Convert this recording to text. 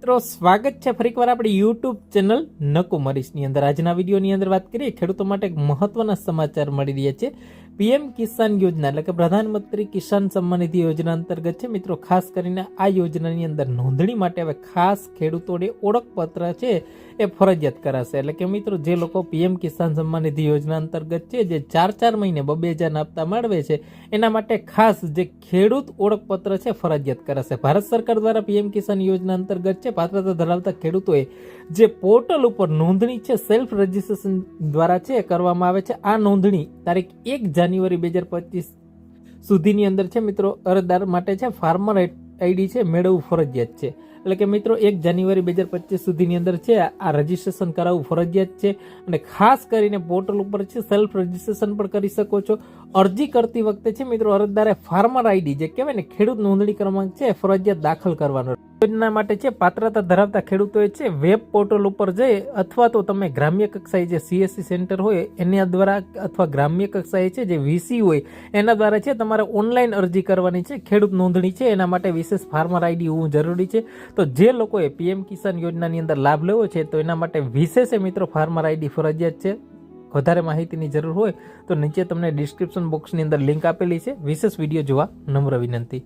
મિત્રો સ્વાગત છે ફરીકવાર આપણી યુટ્યુબ ચેનલ નકુમરીશની અંદર। આજના વિડીયોની અંદર વાત કરીએ ખેડૂતો માટે એક મહત્વના સમાચાર મળી રહ્યા છે। પીએમ કિસાન યોજના એટલે કે પ્રધાનમંત્રી કિસાન સન્માન નિધિ યોજના અંતર્ગત છે મિત્રો, ખાસ કરીને આ યોજનાની અંદર નોંધણી માટે હવે ખાસ ખેડૂતોને ઓળખપત્ર છે એ ફરજિયાત કરાશે। એટલે કે મિત્રો, જે લોકો પીએમ કિસાન સન્માન નિધિ યોજના અંતર્ગત છે જે 4 મહિને 2,000 હપ્તા મેળવે છે એના માટે ખાસ જે ખેડૂત ઓળખપત્ર છે ફરજિયાત કરાશે। ભારત સરકાર દ્વારા પીએમ કિસાન યોજના અંતર્ગત છે પાત્રતા ધરાવતા ખેડૂતોએ જે પોર્ટલ ઉપર નોંધણી છે સેલ્ફ રજીસ્ટ્રેશન દ્વારા છે કરવામાં આવે છે। આ નોંધણી તારીખ 1 જાન્યુઆરી 2025 સુધીની અંદર છે મિત્રો અરજદાર માટે છે ફાર્મર આઈડી છે મેળવવું ફરજિયાત છે। એટલે કે મિત્રો 1 જાન્યુઆરી 2025 સુધીની અંદર છે આ રજીસ્ટ્રેશન કરાવવું ફરજિયાત છે અને ખાસ કરીને પોર્ટલ ઉપર છે સેલ્ફ રજીસ્ટ્રેશન પણ કરી શકો છો। અરજી કરતી વખતે છે મિત્રો અરજદારે ફાર્મર આઈડી જે કહેવાય ને ખેડૂત નોંધણી ક્રમાંક છે ફરજિયાત દાખલ કરવાનો। યોજના માટે છે પાત્રતા ધરાવતા ખેડૂતોએ છે વેબ પોર્ટલ ઉપર જઈ અથવા તો તમે ગ્રામ્ય કક્ષાએ જે સીએસસી સેન્ટર હોય એના દ્વારા અથવા ગ્રામ્ય કક્ષાએ છે જે વીસી હોય એના દ્વારા છે તમારે ઓનલાઈન અરજી કરવાની છે। ખેડૂત નોંધણી છે એના માટે વિશેષ ફાર્મર આઈડી હોવું જરૂરી છે। તો જે લોકોએ પીએમ કિસાન યોજનાની અંદર લાભ લેવો છે તો એના માટે વિશેષ મિત્રો ફાર્મર આઈડી ફરજિયાત છે। વધારે માહિતીની જરૂર હોય તો નીચે તમને ડિસ્ક્રિપ્શન બોક્સની અંદર લિંક આપેલી છે, વિશેષ વિડીયો જોવા નમ્ર વિનંતી।